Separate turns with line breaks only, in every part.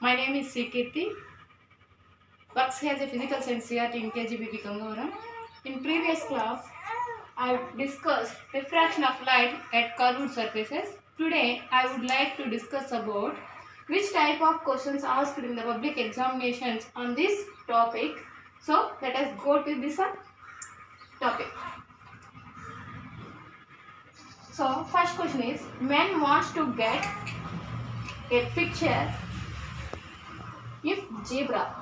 My name is Srikirti, works as a physical science CRT in KGBP Gangavaram. In previous class, I discussed refraction of light at curved surfaces. Today, I would like to discuss about which type of questions asked in the public examinations on this topic. So, let us go to this topic. So, first question is, man wants to get a picture if zebra.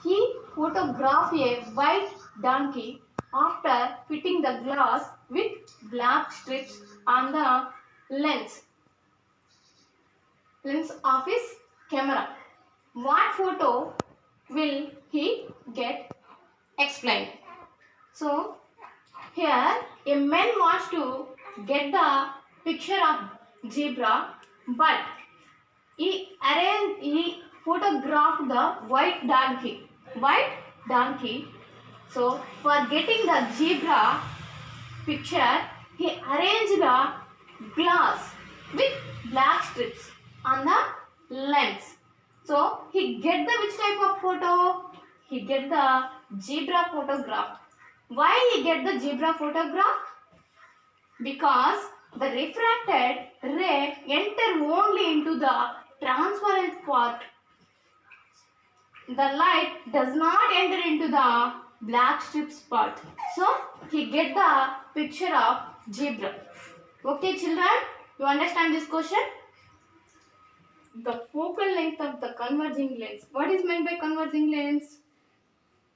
He photographed a white donkey after fitting the glass with black strips on the lens of his camera. What photo will he get? Explained. So here a man wants to get the picture of zebra, but he photographed the white donkey. So for getting the zebra picture, he arranged the glass with black strips on the lens. So he get the which type of photo? He get the zebra photograph. Why he get the zebra photograph? Because the refracted ray enter only into the transparent part. The light does not enter into the black strips part. So he get the picture of zebra. Okay children, you understand this question? The focal length of the converging lens. What is meant by converging lens?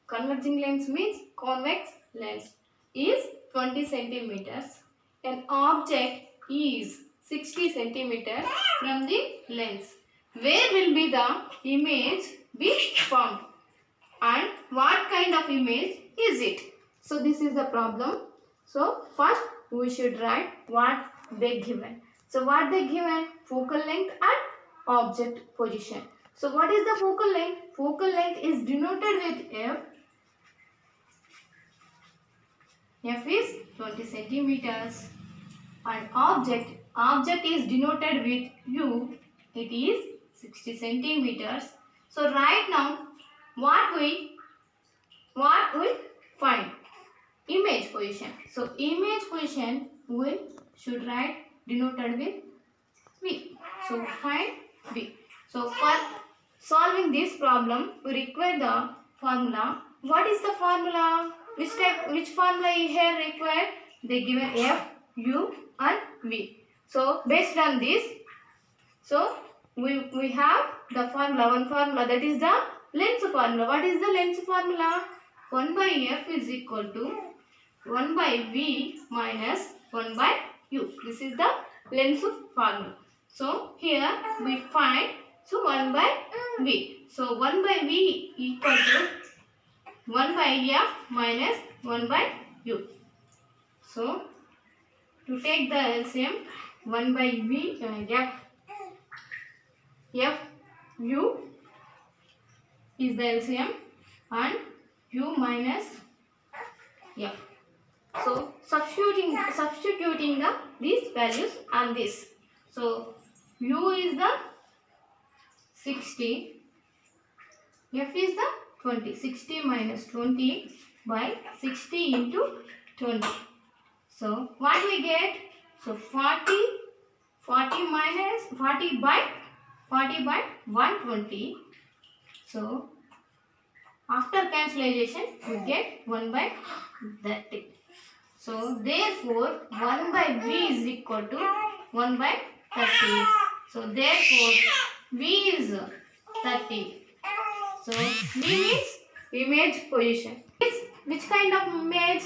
Converging lens means convex lens is 20 centimeters. An object is 60 centimeters from the lens. Where will be the image be formed? And what kind of image is it? So this is the problem. So first we should write what they given. So what they given? Focal length and object position. So what is the focal length? Focal length is denoted with F. F is 20 centimeters. And object is denoted with U. It is 60 centimeters. So right now what we find? Image position. So image position we should write denoted with V. So find V. So for solving this problem we require the formula. What is the formula? Which formula here required? They given F, U and V. So based on this, so we have the formula, one formula, that is the lens formula. What is the lens formula? 1 by F is equal to 1 by V minus 1 by U. This is the lens formula. So here we find 1 by V. So 1 by V equal to 1 by F minus 1 by U. So to take the LCM, 1 by V F U is the LCM and U minus F. So substituting these values on this. So U is the 60, F is the 20. 60 minus 20 by 60 into 20. So what we get? So 40 by 120. So after cancellation we get 1 by 30. So therefore 1 by V is equal to 1 by 30. So therefore V is 30. So V means image position. Which kind of image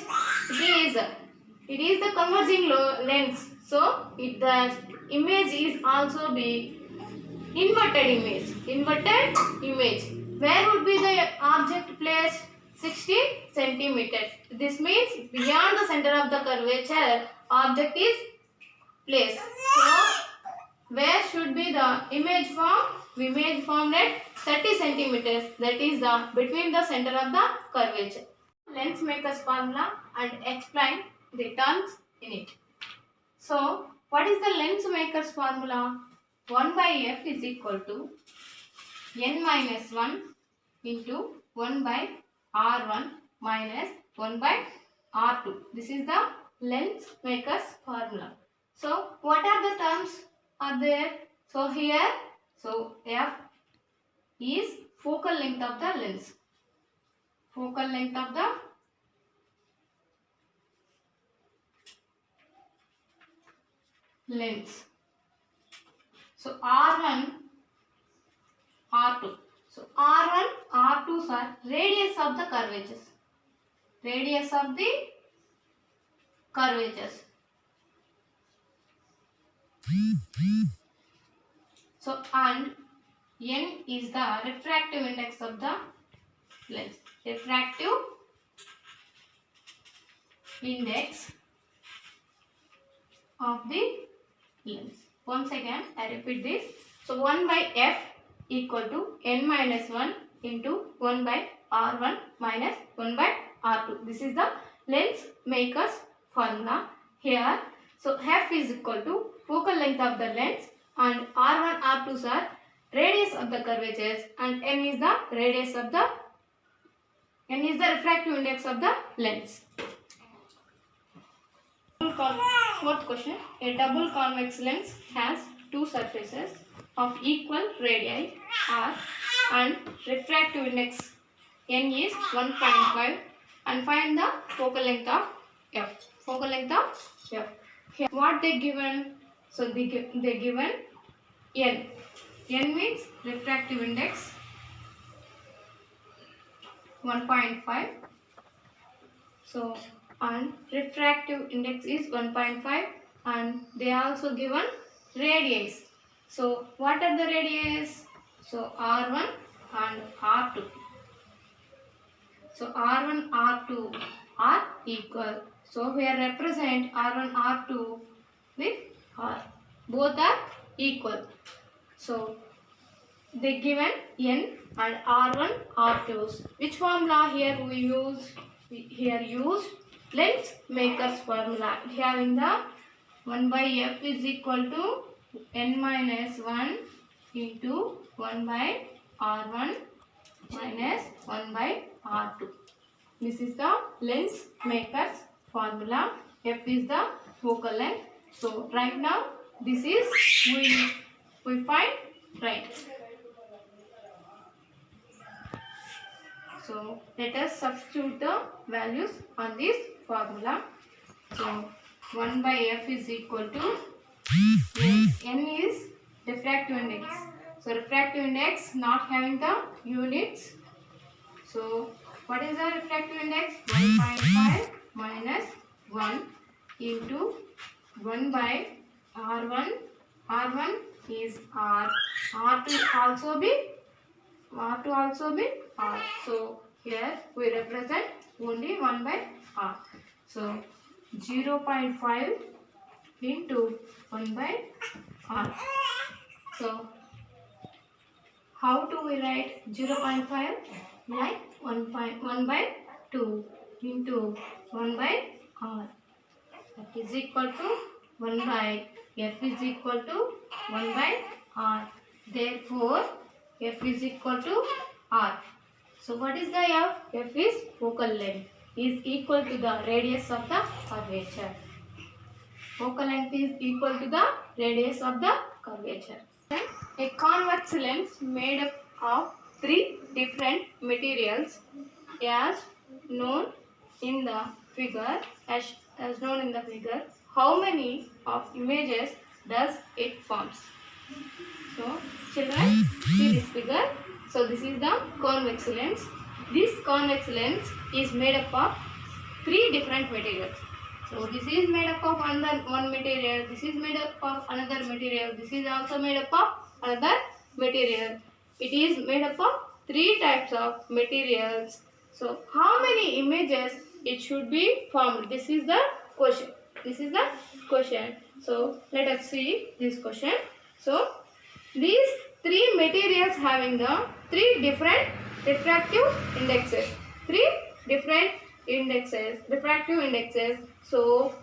it is the converging lens. So the image is also be inverted image. Where would be the object placed? 60 centimeters. This means beyond the center of the curvature object is placed. So where should be the image formed? Image formed at 30 centimeters. That is the between the center of the curvature. Lens maker's formula and explain the terms in it. So what is the lens maker's formula? 1 by F is equal to n minus 1 into 1 by r1 minus 1 by r2. This is the lens maker's formula. So what are the terms are there? So here, so f is focal length of the lens. Focal length of the lens. So R1, R2. So R1, R2 are radius of the curvatures. Radius of the curvatures. So and n is the refractive index of the lens. Refractive index of the lens. Once again, I repeat this. So 1 by f equal to n minus 1 into 1 by r1 minus 1 by r2. This is the lens maker's formula here. So f is equal to focal length of the lens and r1, r2 are radius of the curvatures and n is the radius of the refractive index of the lens. Fourth question. A double convex lens has two surfaces of equal radii r and refractive index n is 1.5 and find the focal length of f. Focal length of f. Here what they given? So they given n. N means refractive index 1.5. So and refractive index is 1.5 and they are also given radii. So what are the radii? So R1 and R2. So R1, R2 are equal. So we are represent R1, R2 with R. Both are equal. So they given n and R1, R2s. Which formula here we use? We here use lens maker's formula, having the 1 by f is equal to n minus 1 into 1 by r1 minus 1 by r2. This is the lens maker's formula. F is the focal length. So right now this is we find right. So let us substitute the values on this formula. So 1 by f is equal to n is refractive index. So refractive index not having the units. So what is the refractive index? 1.5 minus 1 into 1 by r1. R1 is r. R2 also be r. So here we represent only 1 by r. So 0.5 into 1 by r. So how do we write 0.5? Like 1 by 2 into 1 by r. That is equal to 1 by f is equal to 1 by r. Therefore f is equal to r. So what is the f? F is focal length is equal to the radius of the curvature. Focal length is equal to the radius of the curvature. A convex lens made up of 3 different materials as known in the figure. As known in the figure, how many of images does it forms? So children, see this figure. So this is the convex lens. This convex lens is made up of 3 different materials. So this is made up of one material, this is made up of another material, this is also made up of another material. It is made up of 3 types of materials. So how many images it should be formed? This is the question. This is the question. So let us see this question. So these 3 materials having the 3 different refractive indexes. 3 different indexes, refractive indexes. So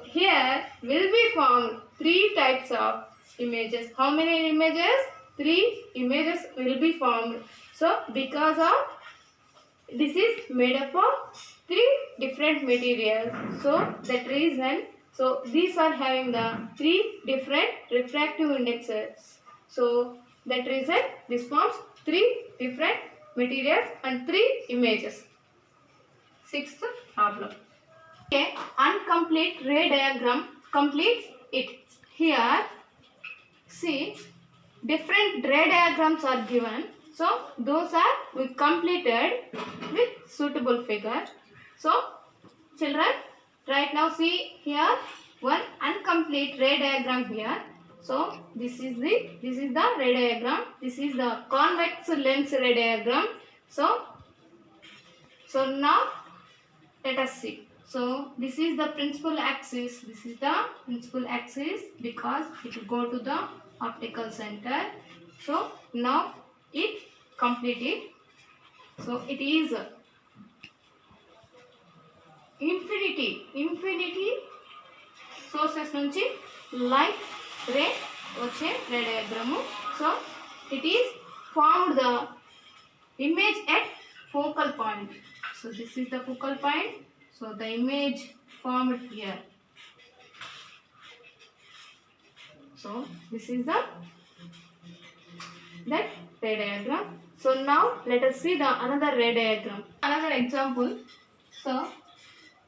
here will be formed 3 types of images. How many images? 3 images will be formed. So because of this is made up of three different materials. So that reason, so these are having the three different refractive indexes. So that reason this forms three different materials and three images. Sixth problem. A incomplete ray diagram completes it. Here, see, different ray diagrams are given. So those are we completed with suitable figure. So children, right now see here one incomplete ray diagram here. So this is the ray diagram. This is the convex lens ray diagram. So now let us see. So this is the principal axis. This is the principal axis because it will go to the optical center. So now it completed. So it is infinity sources nunchi light ray vache ray diagram. So it is formed the image at focal point. So this is the focal point. So the image formed here. So this is that ray diagram. So now let us see the another ray diagram. Another example. So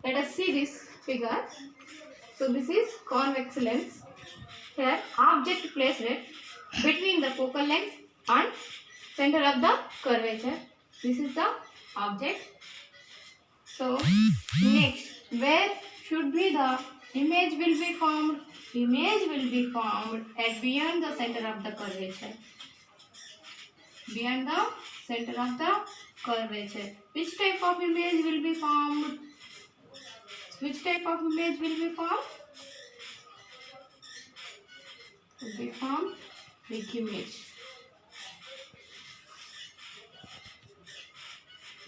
let us see this figure. So this is convex lens. Here object placed between the focal length and center of the curvature. This is the object. So next, where should be the image will be formed? Image will be formed at beyond the center of the curvature. Beyond the center of the curvature. Which type of image will be formed? Which type of image will be formed? Will be formed big image.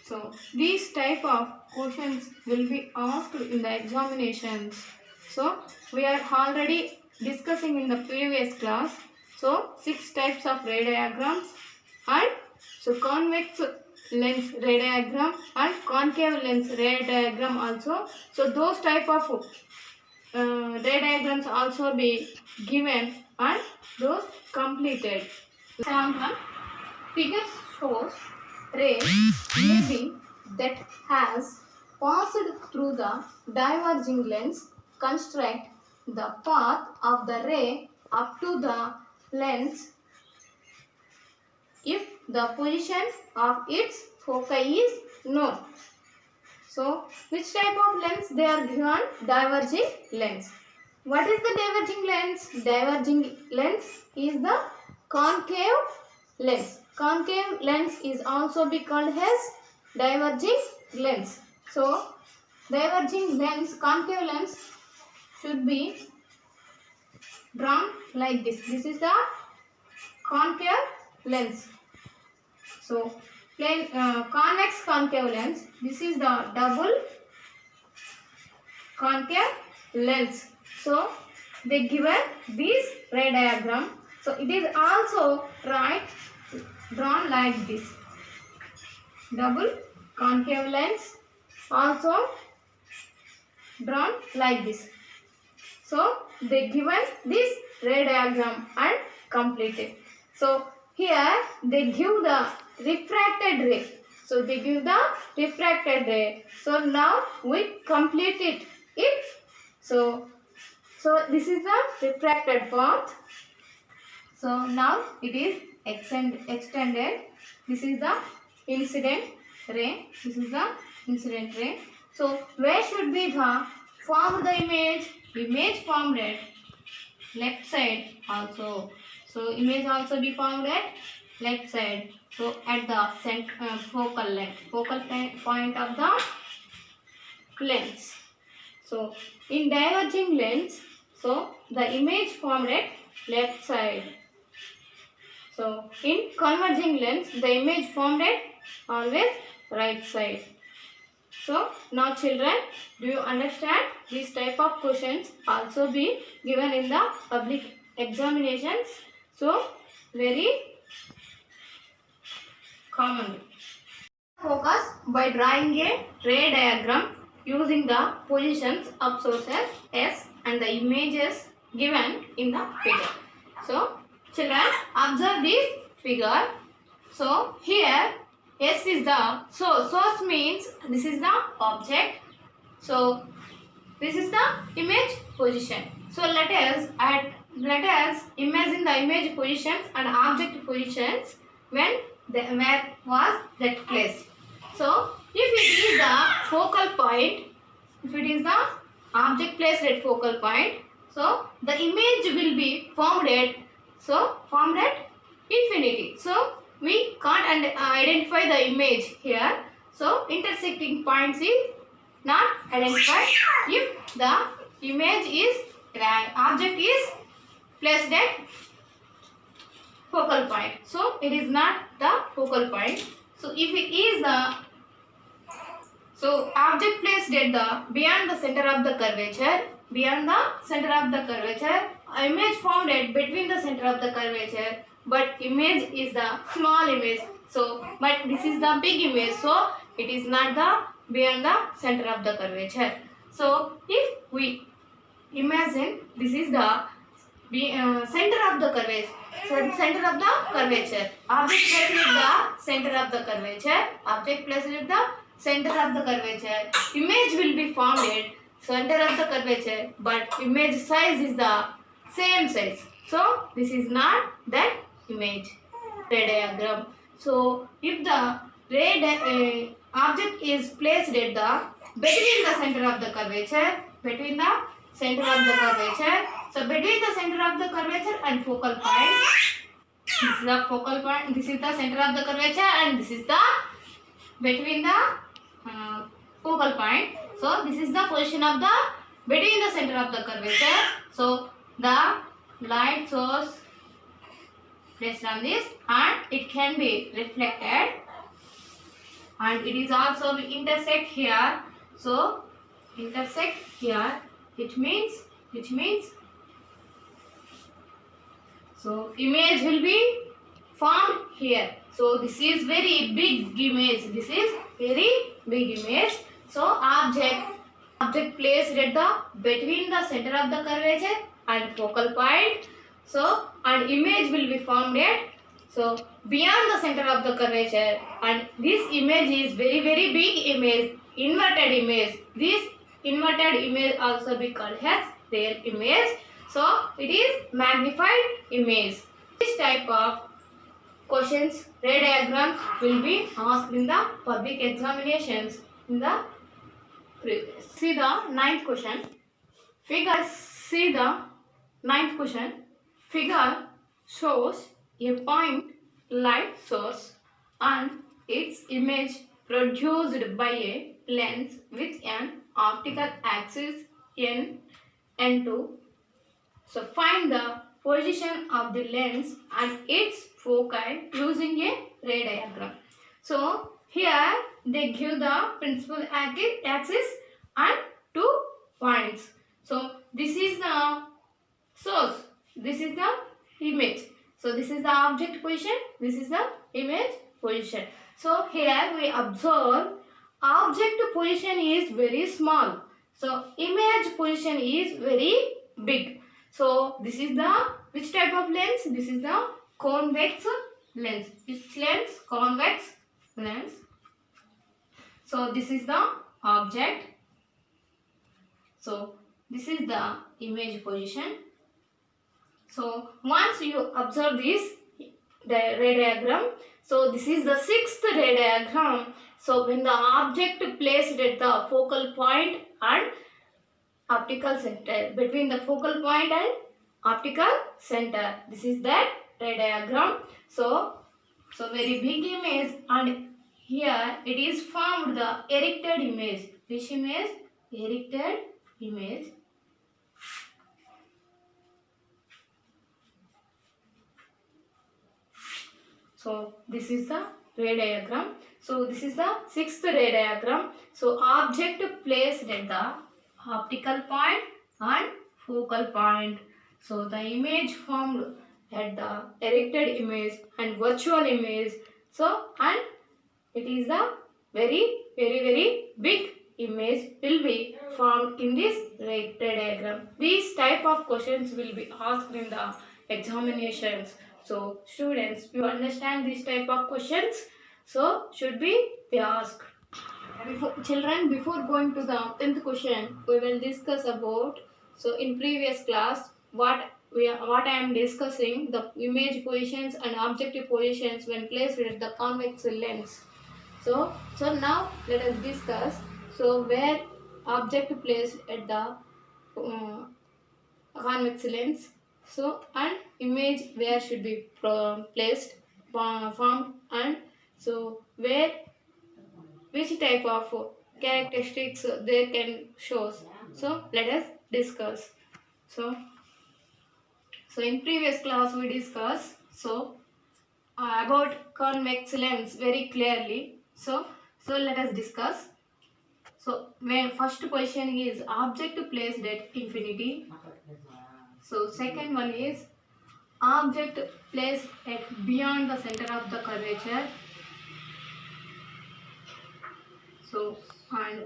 So these type of questions will be asked in the examinations. So we are already discussing in the previous class. So 6 types of ray diagrams and so convex lens ray diagram and concave lens ray diagram also. So those type of ray diagrams also be given and those completed. Example, figure shows ray AB that has passed through the diverging lens. Construct the path of the ray up to the lens if the position of its foci is known. So which type of lens they are given? Diverging lens. What is the diverging lens? Diverging lens is the concave lens. Concave lens is also be called as diverging lens. So diverging lens, concave lens should be drawn like this. This is the concave lens. So plain convex concave lens. This is the double concave lens. So they given this ray diagram. So it is also drawn like this. Double concave lens also drawn like this. So they given this ray diagram and completed. So here they give the refracted ray. So they give the refracted ray. So now we completed it. So this is the refracted path. So now it is extended. This is the incident ray. This is the incident ray. So where should be the form the image? Image formed at left side also. So image also be formed at left side. So at the focal length, focal point of the lens. So in diverging lens, so the image formed at left side. So in converging lens, the image formed at always right side. So now children, do you understand? These type of questions also be given in the public examinations. So very commonly. Focus by drawing a ray diagram using the positions of sources S and the images given in the figure. So, children, observe this figure. So, here S is the source. Source means this is the object. So, this is the image position. So, let us imagine the image positions and object positions where was that place. So, if it is the focal point, if it is the object placed at focal point, so the image will be formed at infinity. So, we can't identify the image here. So, intersecting points is not identified if the image is object is placed at focal point. So, it is not the focal point. So, if it is the object placed at the beyond the center of the curvature, image formed at between the center of the curvature, but image is the small image. So, but this is the big image, so it is not the beyond the center of the curvature. So, if we imagine this is the center of the curvature. So, center of the curvature. Object placed at the center of the curvature. Object placed at the center of the curvature. Image will be formed at center of the curvature, but image size is the same size. So, this is not that image ray diagram. So, if the object is placed at the between the center of the curvature, so between the center of the curvature and focal point, this is the focal point, this is the center of the curvature, and this is the between the focal point. So this is the position of the between the center of the curvature. So the light source placed on this, and it can be reflected, and it is also intersect here. So intersect here, which means so image will be formed here. So this is very big image. So object placed at the between the center of the curvature and focal point. So and image will be formed at so beyond the center of the curvature, and this image is very big image, inverted image. This inverted image also be called as real image. So it is magnified image. This type of questions, ray diagrams will be asked in the public examinations in the previous. See the ninth question. Figure shows a point light source and its image produced by a lens with an optical axis n2. So find the position of the lens and its foci using a ray diagram. So here they give the principal axis and 2 points. So this is the source, this is the image. So this is the object position, this is the image position. So here we observe object position is very small. So image position is very big. So this is the which type of lens? This is the convex lens. Which lens? Convex lens. So this is the object. So this is the image position. So once you observe this ray diagram, so this is the 6th ray diagram. So when the object placed at the focal point and optical center, between the focal point and optical center, this is that ray diagram. So very big image, and here it is formed the erected image. Which image? Erected image. So this is the ray diagram. So this is the 6th ray diagram. So object placed at the optical point and focal point. So the image formed at the erected image and virtual image. So, and it is a very big image will be formed in this rectangle diagram. These type of questions will be asked in the examinations. So students, you understand this type of questions? So should be asked. Before going to the 10th question, we will discuss about, so in previous class, what I am discussing, the image positions and objective positions when placed at the convex lens. So now let us discuss, so where object placed at the convex lens, so and image where should be placed, formed, and so where, which type of characteristics they can show. So let us discuss. So so in previous class we discussed, so about convex lens very clearly. So let us discuss. So when first position is object placed at infinity. So second one is object placed at beyond the center of the curvature. So, and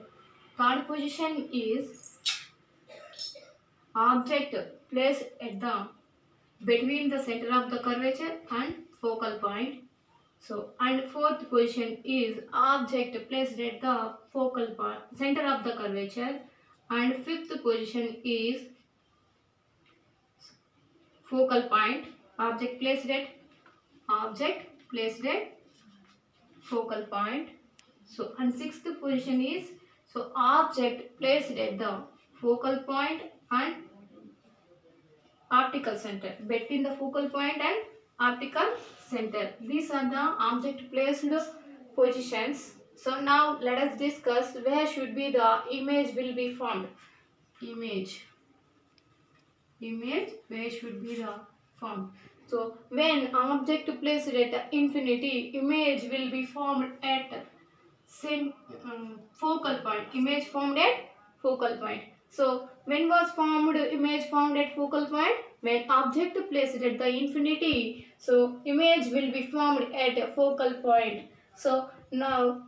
third position is object placed at the between the center of the curvature and focal point. So, and fourth position is object placed at the focal point, center of the curvature, and fifth position is focal point, object placed at focal point. So, and sixth position is, so object placed at the focal point and optical center, between the focal point and optical center. These are the object placed positions. So now let us discuss where should be the image will be formed. Image where should be the formed. So when object placed at infinity, image will be formed at focal point. Image formed at focal point. So when was formed image formed at focal point? When object placed at the infinity, so image will be formed at a focal point. So now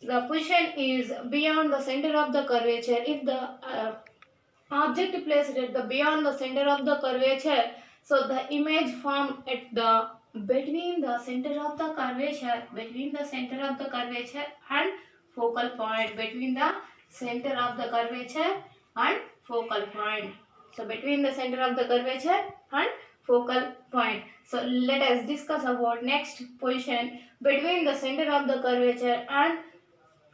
the position is beyond the center of the curvature. If the object placed at the beyond the center of the curvature, so the image formed at the between the center of the curvature, and focal point, between the center of the curvature and focal point. So between the center of the curvature and focal point. So let us discuss about next position, between the center of the curvature and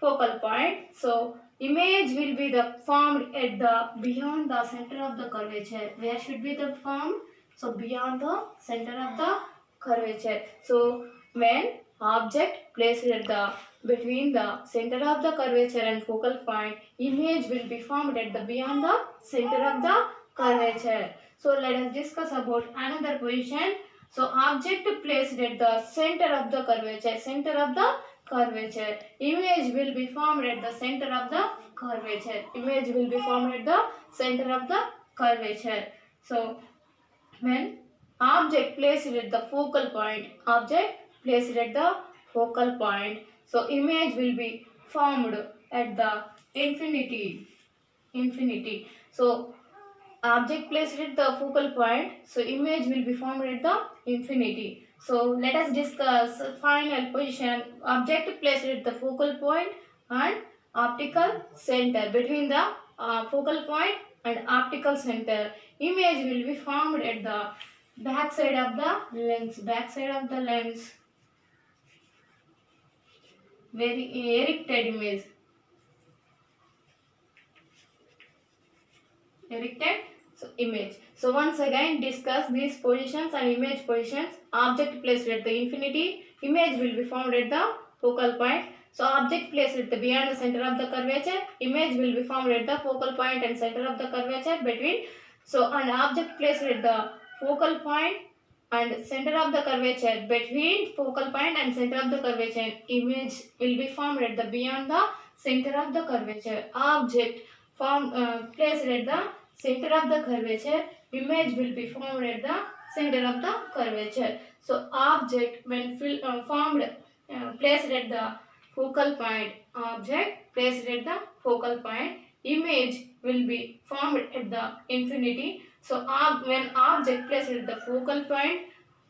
focal point. So image will be the formed at the beyond the center of the curvature. Where should be the formed? So beyond the center of the curvature. So when object placed at the between the center of the curvature and focal point, image will be formed at the beyond the center of the curvature. So let us discuss about another position. So object placed at the center of the curvature, image will be formed at the center of the curvature. So when object placed at the focal point, so image will be formed at the infinity. So object placed at the focal point, so image will be formed at the infinity. So let us discuss final position, object placed at the focal point and optical center, between the focal point and optical center. Image will be formed at the back side of the lens, very erected image. Image. So once again discuss these positions and image positions. Object placed at the infinity, image will be formed at the focal point. So object placed at the beyond the center of the curvature, image will be formed at the focal point and center of the curvature between. So an object placed at the focal point and center of the curvature, between focal point and center of the curvature, image will be formed at the beyond the center of the curvature. Object placed at the center of the curvature, image will be formed at the center of the curvature. So object when formed placed at the focal point. Object placed at the focal point. Image will be formed at the infinity. So when object placed at the focal point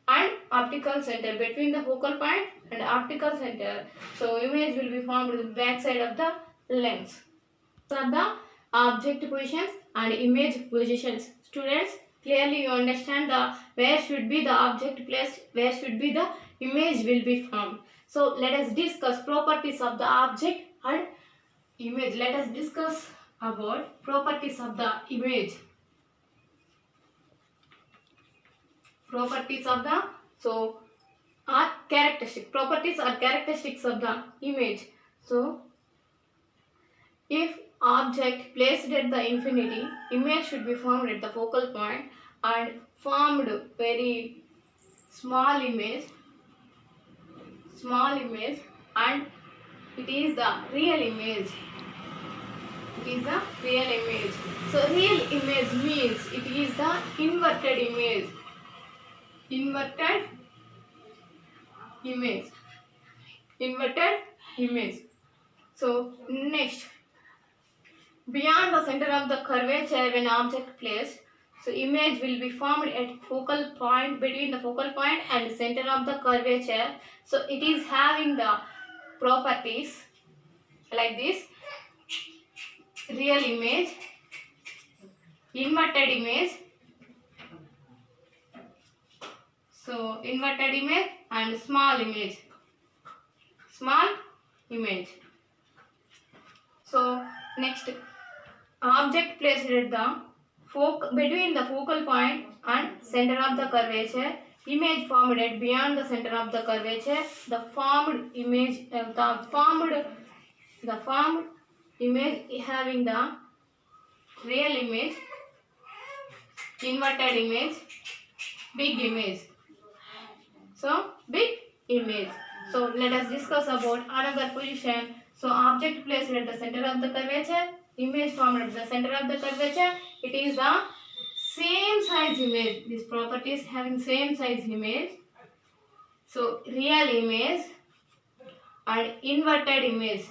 and optical center, between the focal point and optical center, so image will be formed at the back side of the lens. So are the object positions and image positions. Students, clearly you understand the where should be the object placed, where should be the image will be formed. So let us discuss properties of the object and image. Let us discuss about properties of the image. Properties of the are characteristic. Properties are characteristics of the image. So if object placed at the infinity, image should be formed at the focal point and formed very small image and it is the real image. It is the real image. So real image means it is the inverted image. Inverted image. So next, beyond the center of the curvature when object placed, so image will be formed at focal point, between the focal point and center of the curvature. So it is having the properties like this: real image, inverted image. So inverted image and small image. So next, object placed at the between the focal point and center of the curvature, image formed at beyond the center of the curvature. The formed image having the real image, inverted image, big image. So big image. So let us discuss about another position. So object placed at the center of the curvature, image formed at the center of the curvature. It is the same size image. This property is having same size image. So real image and inverted image.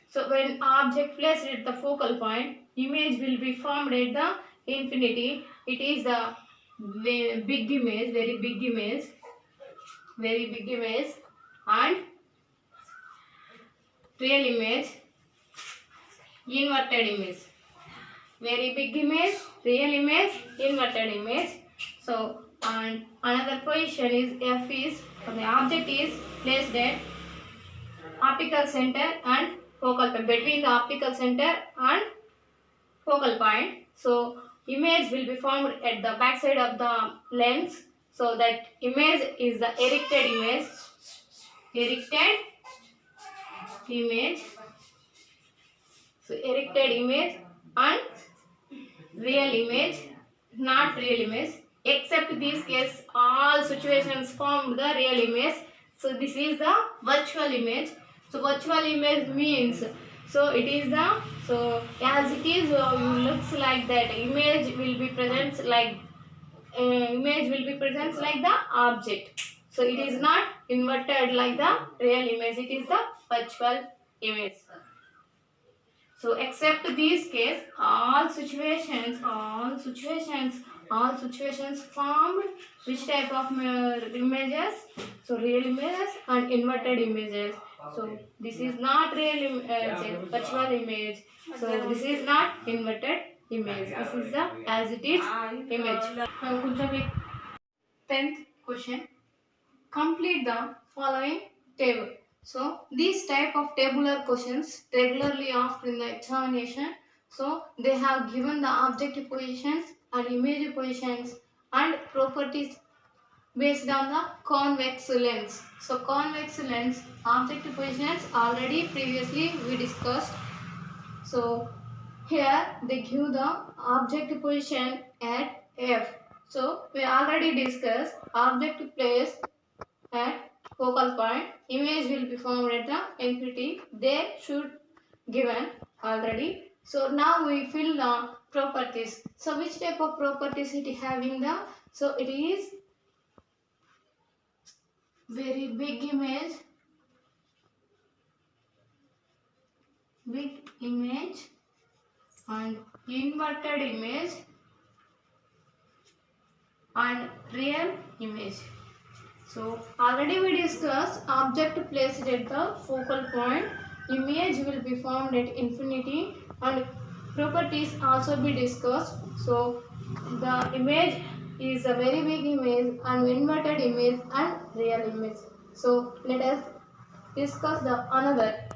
So when object placed at the focal point, image will be formed at the infinity. It is the very big image, and real image, inverted image. Very big image, real image, inverted image. So and another position is F is the object is placed at optical center and focal point, between the optical center and focal point. So image will be formed at the back side of the lens. So that image is the erected image. So erected image and real image, not real image. Except this case, all situations form the real image. So this is the virtual image. So virtual image means, so it is the, so as it is looks like that, image will be present like the object. So it is not inverted like the real image, it is the virtual image. So except this case, all situations formed which type of images? So real images and inverted images. So this is not real virtual image. So this is not inverted image. This is the as it is image. 10th question. Complete the following table. So these type of tabular questions regularly asked in the examination. So they have given the objective positions and image positions and properties based on the convex lens. So convex lens objective positions already previously we discussed. So here they give the objective position at F. So we already discussed object placed at focal point, image will be formed at the infinity. They should given already. So now we fill the properties. So which type of properties it having the? So it is very big image, and inverted image and real image. So already we discussed object placed at the focal point, image will be formed at infinity, and properties also be discussed. So the image is a very big image and inverted image and real image. So let us discuss the another.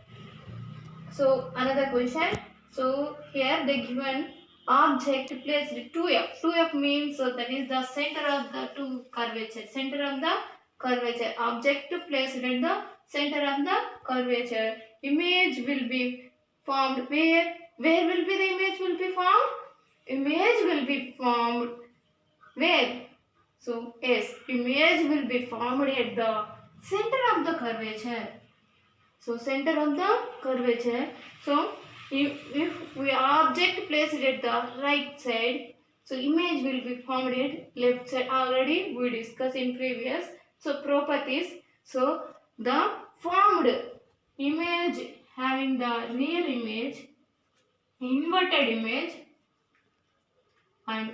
So another question. So here they given object placed 2f. 2f means that is the center of the two curvature. Center of the curvature. Object placed at the center of the curvature. Image will be formed where? Where will be the image will be formed? Image will be formed where? So yes, image will be formed at the center of the curvature. So center of the curvature. So if we object placed at the right side, so image will be formed at left side. Already we discussed in previous. So properties. So the formed image having the real image, inverted image, and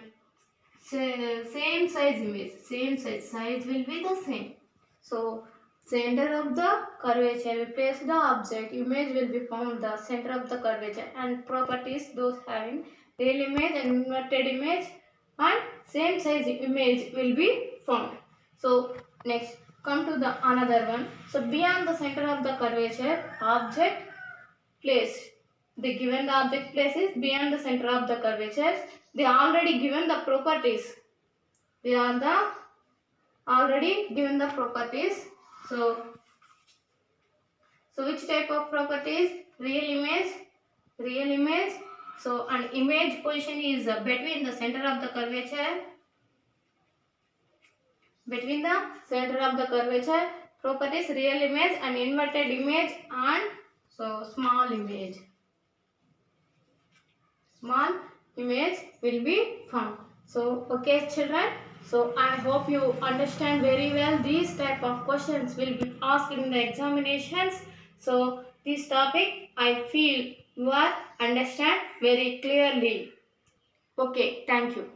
same size image. Same size will be the same. So center of the curvature, we place the object, image will be found the center of the curvature, and properties those having real image and inverted image and same size image will be found. So next come to the another one. So beyond the center of the curvature, object placed. They given the object place is beyond the center of the curvature. They already given the properties. They are the already given the properties. So which type of properties? Real image. So an image position is between the center of the curvature. Between the center of the curvature, properties real image and inverted image, and so small image. Small image will be found. So okay children, so I hope you understand very well. These type of questions will be asked in the examinations. So this topic I feel you are understand very clearly. Okay, thank you.